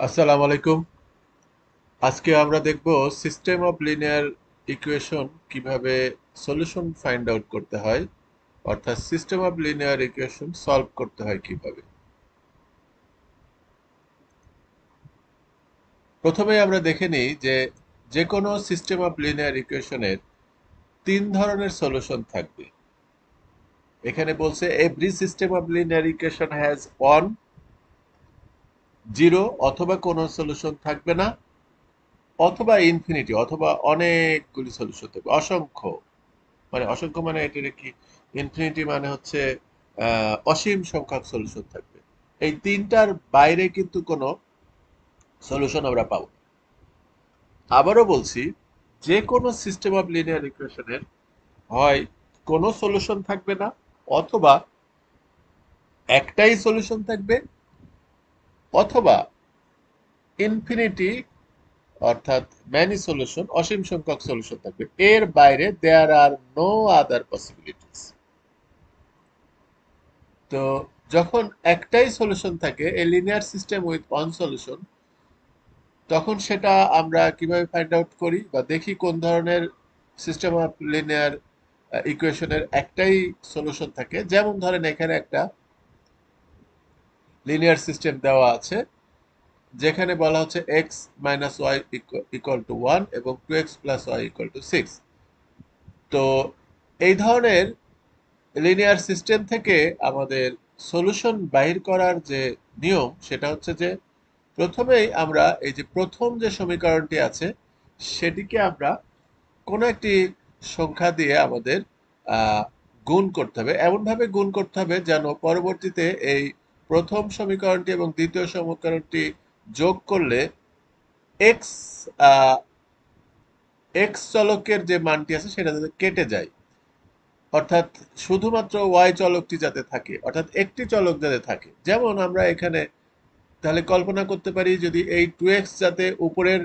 আসসালামু আলাইকুম। আজকে আমরা দেখব সিস্টেম অফ লিনিয়ার ইকুয়েশন কিভাবে সলিউশন ফাইন্ড আউট করতে হয়, অর্থাৎ system of linear equation solve করতে হয় কিভাবে। প্রথমে আমরা দেখে নিই যে যে কোনো সিস্টেম অফ লিনিয়ার ইকুয়েশনের তিন ধরনের সলিউশন থাকবে। এখানে বলছে every system of linear equation has one, zero অথবা কোনো সলিউশন থাকবে না, অথবা ইনফিনিটি অথবা অনেকগুলি সলিউশন থাকবে, অসংখ্য। মানে অসংখ্য মানে এটা কি, ইনফিনিটি মানে হচ্ছে অসীম সংখ্যক সলিউশন থাকবে। এই তিনটার বাইরে কিন্তু কোনো সলিউশন আমরা পাবো না। আবারও বলছি, যে কোনো সিস্টেম অফ লিনিয়ার ইকুয়েশনের হয় কোনো সলিউশন থাকবে না, অথবা একটাই সলিউশন থাকবে, অথবা ইনফিনিটি অর্থাৎ ম্যানি সলিউশন, অসীম সংখ্যক সলিউশন থাকবে। এর বাইরে দেয়ার আর নো আদার পসিবিলিটিস। তো যখন একটাই সলিউশন থাকে, a linear system with one solution, তখন সেটা আমরা কিভাবে ফাইন্ড আউট করি বা দেখি কোন ধরনের সিস্টেম অফ লিনিয়ার ইকুয়েশনের একটাই সলিউশন থাকে। যেমন ধরেন এখানে একটা লিনিয়ার সিস্টেম দেওয়া আছে, যেখানে বলা হচ্ছে x minus y equal to one এবং two x plus Y equal to six. তো এই ধরনের লিনিয়ার সিস্টেম থেকে আমাদের সলিউশন বাহির করার যে নিয়ম, সেটা হচ্ছে যে প্রথমেই আমরা এই যে প্রথম যে সমীকরণটি আছে সেটিকে আমরা কোনো একটি সংখ্যা দিয়ে আমাদের আহ, গুণ করতে হবে। এমনভাবে গুণ করতে হবে যেন পরবর্তীতে এই প্রথম সমীকরণটি এবং দ্বিতীয় সমীকরণটি যোগ করলে এক্স এক্স চলকের যে মানটি আছে সেটা যাতে কেটে যায়, অর্থাৎ শুধুমাত্র ওয়াই চলকটি যাতে থাকে, অর্থাৎ একটি চলক যাতে থাকে। যেমন আমরা এখানে তাহলে কল্পনা করতে পারি, যদি এই টু এক্স যাতে উপরের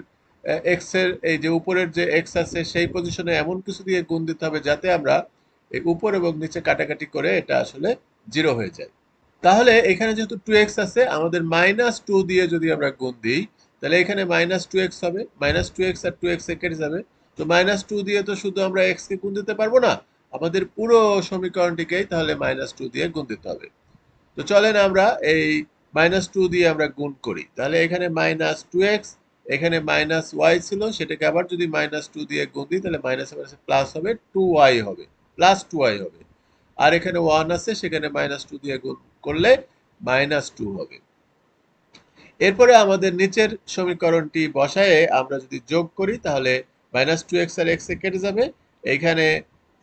এক্স এর এই যে উপরের যে এক্স আছে সেই পজিশনে এমন কিছু দিয়ে গুণ দিতে হবে যাতে আমরা এই উপর এবং নিচে কাটাকাটি করে এটা আসলে জিরো হয়ে যায়। তাহলে এখানে যেহেতু টু এক্স আছে, আমাদের মাইনাস টু দিয়ে যদি আমরা গুণ দিই, তাহলে এখানে মাইনাস টু এক্স হবে। মাইনাস টু এক্স আর টু এক্স কেটে যাবে। তো মাইনাস টু দিয়ে তো শুধু আমরা এক্স কে গুণ দিতে পারবো না, আমাদের পুরো সমীকরণটিকেই তাহলে মাইনাস টু দিয়ে গুণ দিতে হবে। তো চলেন আমরা এই মাইনাস টু দিয়ে আমরা গুণ করি। তাহলে এখানে মাইনাস টু এক্স, এখানে মাইনাস ওয়াই ছিল, সেটাকে আবার যদি মাইনাস টু দিয়ে গুণ দিই তাহলে মাইনাস প্লাস হবে, টু ওয়াই হবে, প্লাস টু ওয়াই হবে। আর এখানে ওয়ান আছে, সেখানে মাইনাস টু দিয়ে গুণ করলে মাইনাস টু হবে। এরপরে আমাদের নিচের সমীকরণটি বসায়ে আমরা যদি যোগ করি তাহলে মাইনাস টু এক্স আর এক্স এ কেটে যাবে। এখানে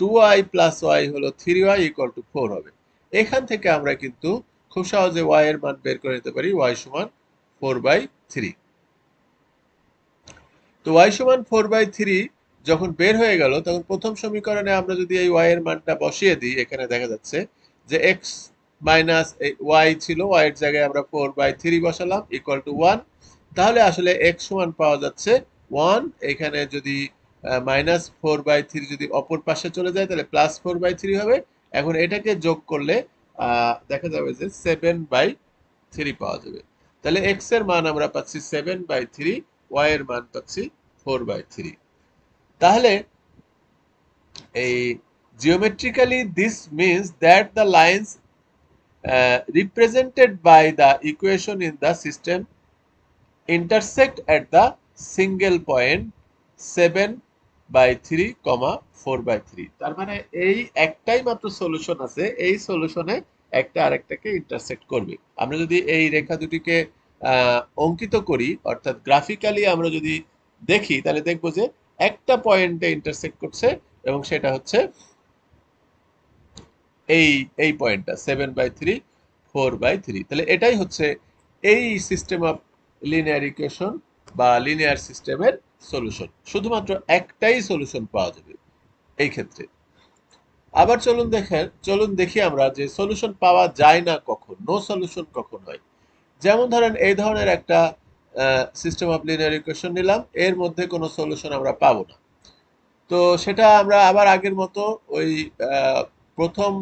টু ওয়াই প্লাস ওয়াই হলো three Y equal to four হবে। এখান থেকে আমরা কিন্তু খুব সহজে ওয়াই এর মান বের করে নিতে পারি, ওয়াই সমান ফোর বাই থ্রি। তো ওয়াই সমান ফোর বাই থ্রি যখন বের হয়ে গেল, তখন প্রথম সমীকরণে আমরা যদি এই ওয়াই এর মানটা বসিয়ে দিই, এখানে দেখা যাচ্ছে যে এক্স মাইনাস ওয়াই ছিল, ওয়াই এর জায়গায় আমরা ফোর বাই থ্রি বসালাম ইকুয়াল টু ওয়ান। তাহলে আসলে এক্স সমান পাওয়া যাচ্ছে ওয়ান। এখানে যদি মাইনাস ফোর বাই থ্রি যদি অপর পাশে চলে যায় তাহলে প্লাস ফোর বাই থ্রি হবে। এখন এটাকে যোগ করলে দেখা যাবে যে সেভেন বাই থ্রি পাওয়া যাবে। তাহলে এক্স এর মান আমরা পাচ্ছি সেভেন বাই থ্রি, ওয়াই এর মান পাচ্ছি ফোর বাই থ্রি। তাহলে এই geometrically this means that the lines represented by the equation in the system intersect at the single point 7 by 3, 4 by 3। তার মানে এই একটাই মাত্র সলিউশন আছে, এই সলিউশনে একটা আরেকটাকে ইন্টারসেক্ট করবে। আমরা যদি এই রেখা দুটিকে অঙ্কিত করি, অর্থাৎ গ্রাফিক্যালি আমরা যদি দেখি, তাহলে দেখবো যে একটা পয়েন্টে ইন্টারসেক্ট করছে এবং সেটা হচ্ছে এই এই পয়েন্টটা seven by three, four by three. তাহলে এটাই হচ্ছে এই সিস্টেম অফ লিনিয়ার ইকুয়েশন বা লিনিয়ার সিস্টেমের সলিউশন। শুধুমাত্র একটাই সলিউশন পাওয়া যাবে এই ক্ষেত্রে। আবার চলুন দেখি আমরা যে সলিউশন পাওয়া যায় না কখন, নো সলিউশন কখন হয়। যেমন ধরেন এই ধরনের একটা সিস্টেম অফ লিনিয়ার ইকুয়েশন নিলাম, এর মধ্যে কোনো সলিউশন আমরা পাবো না। তো সেটা আমরা আবার আগের মতো ওই প্রথম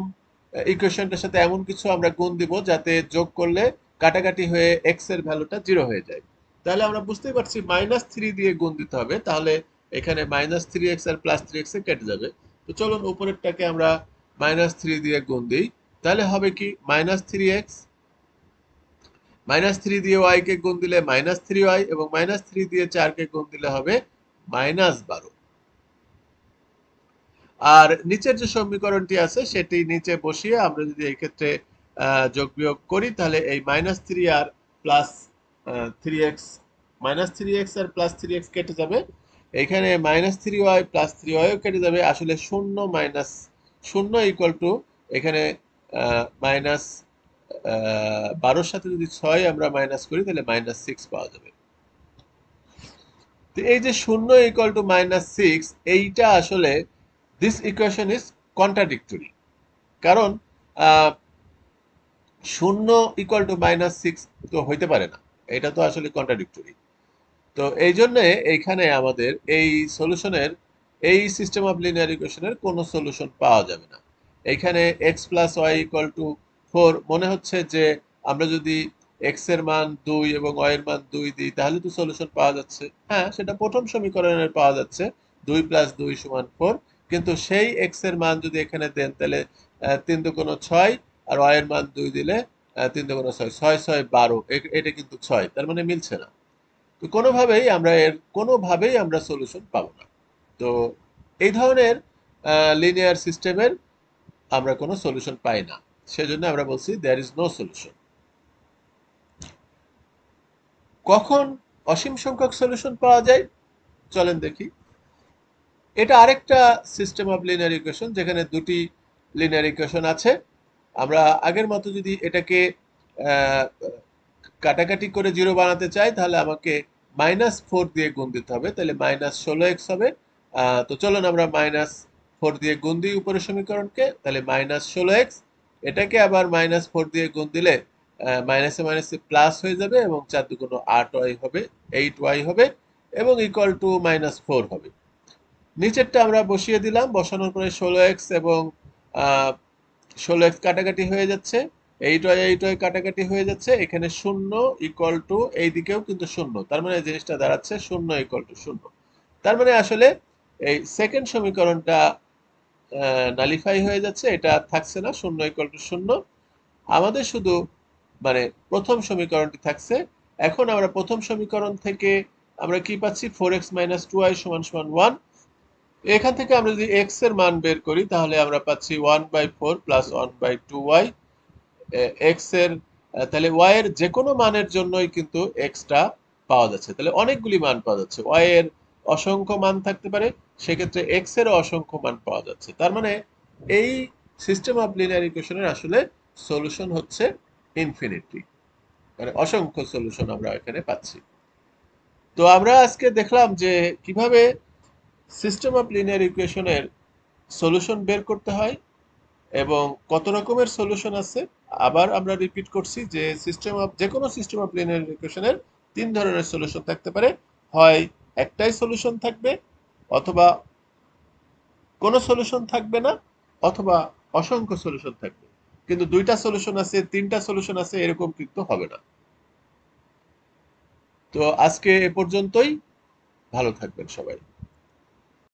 ইকুয়েশনটার সাথে এমন কিছু আমরা গুণ দিব যাতে যোগ করলে কাটাকাটি হয়ে এক্স এর ভ্যালুটা জিরো হয়ে যায়। তাহলে আমরা বুঝতেই পারছি -3 দিয়ে গুণ দিতে হবে, তাহলে এখানে -3x আর +3x এ কেটে যাবে। তো চলুন উপরেরটাকে আমরা -3 দিয়ে গুণ দিই, তাহলে হবে কি -3x, -3 দিয়ে y কে গুণ দিলে -3y, এবং -3 দিয়ে 4 কে গুণ দিলে হবে -12। আর নিচের যে সমীকরণটি আছে সেটি নিচে বসিয়ে আমরা যদি এই ক্ষেত্রে যোগ বিয়োগ করি, তাহলে এই -3 আর প্লাস 3x, -3x আর +3x কেটে যাবে, এখানে -3y + 3y ও কেটে যাবে। আসলে 0 মাইনাস 0 ইকুয়াল টু এখানে মাইনাস 12-র সাথে যদি 6 আমরা মাইনাস করি তাহলে -6 পাওয়া যাবে। তো এই যে 0 ইকুয়াল টু -6, এইটা আসলে দিস ইকুয়েশন ইজ কন্ট্রাডিক্টরি, কারণ 0 ইকুয়াল টু -6 তো হইতে পারে না, এটা তো আসলে কন্ট্রাডিক্টরি। তো এই জন্য এইখানে আমাদের এই সলিউশনের, এই সিস্টেম অফ লিনিয়ার ইকুয়েশনের কোনো সলিউশন পাওয়া যাবে না। এইখানে x plus Y equal to 4 মনে হচ্ছে যে আমরা যদি x এর মান 2 এবং y এর মান 2 দিই তাহলে তো সলিউশন পাওয়া যাচ্ছে। হ্যাঁ, সেটা প্রথম সমীকরণের পাওয়া যাচ্ছে, 2 প্লাস 2 সমান 4, কিন্তু সেই x এর মান যদি এখানে দেন তাহলে 3 দুগুণ 6, আর y এর মান 2 দিলে 3 দুগুণ 6, 6 6 12, এটা কিন্তু 6, তার মানে মিলছে না। তো কোনোভাবেই আমরা সলিউশন পাবো না। তো এই ধরনের লিনিয়ার সিস্টেমের আমরা কোনো সলিউশন পাই না, সেজন্য আমরা বলছি দেয়ার ইজ নো সলিউশন। কখন অসীম সংখ্যক সলিউশন পাওয়া যায় চলেন দেখি। এটা আরেকটা সিস্টেম অফ লিনিয়ার ইকুয়েশন যেখানে দুটি লিনিয়ার ইকুয়েশন আছে। আমরা আগের মতো যদি এটাকে আহ, কাটাকাটি করে 0 বানাতে চাই তাহলে আমাকে -4 দিয়ে গুণ দিতে হবে, তাহলে -16x হবে। তো চলুন আমরা -4 দিয়ে গুণ দিই উপরের সমীকরণকে, তাহলে -16x, এটাকে আবার -4 দিয়ে গুণ দিলে মাইনাসে মাইনাসে প্লাস হয়ে যাবে, এবং 4 দুগুণ 8y হবে, 8y হবে, এবং ইকুয়াল টু -4 হবে। নিচেরটা আমরা বসিয়ে দিলাম, বসানোর পরে 16x এবং 16x কাটাকাটি হয়ে যাচ্ছে, 8y কাটাকাটি হয়ে যাচ্ছে, এখানে 0 ইকুয়াল টু, এই দিকেও কিন্তু 0, তার মানে জিনিসটা দাঁড়াচ্ছে 0 ইকুয়াল টু 0। তার মানে আসলে এই সেকেন্ড সমীকরণটা নালিফাই হয়ে যাচ্ছে, এটা থাকছে না, 0 ইকুয়াল টু 0। আমাদের শুধু মানে প্রথম সমীকরণটি থাকছে। এখন আমরা প্রথম সমীকরণ থেকে আমরা কি পাচ্ছি, 4x - 2y = 1। এখান থেকে আমরা যদি x এর মান বের করি তাহলে আমরা পাচ্ছি 1/4 + 1/2y। x এর তাহলে y এর যে কোনো মানের জন্যই কিন্তু x টা পাওয়া যাচ্ছে, তাহলে অনেকগুলি মান পাওয়া যাচ্ছে। y এর অসংখ্য মান থাকতে পারে, সেক্ষেত্রে x এর অসংখ্য মান পাওয়া যাচ্ছে। তার মানে এই সিস্টেম অফ লিনিয়ার ইকুয়েশনের আসলে সলিউশন হচ্ছে ইনফিনিটি, মানে অসংখ্য সলিউশন আমরা এখানে পাচ্ছি। তো আমরা আজকে দেখলাম যে কিভাবে সিস্টেম অফ লিনিয়ার ইকুয়েশনের সলিউশন বের করতে হয় এবং কত রকমের সলিউশন আছে। আবার আমরা রিপিট করছি যে যে কোনো সিস্টেম অফ লিনিয়ার ইকুয়েশনের 3 ধরনের সলিউশন থাকতে পারে। হয় একটাই সলিউশন থাকবে, অথবা কোনো সলিউশন থাকবে না, অথবা অসংখ্য সলিউশন থাকবে। কিন্তু 2টা সলিউশন আছে, 3টা সলিউশন আছে, এরকম কিন্তু হবে না। তো আজকে এ পর্যন্তই, ভালো থাকবেন সবাই।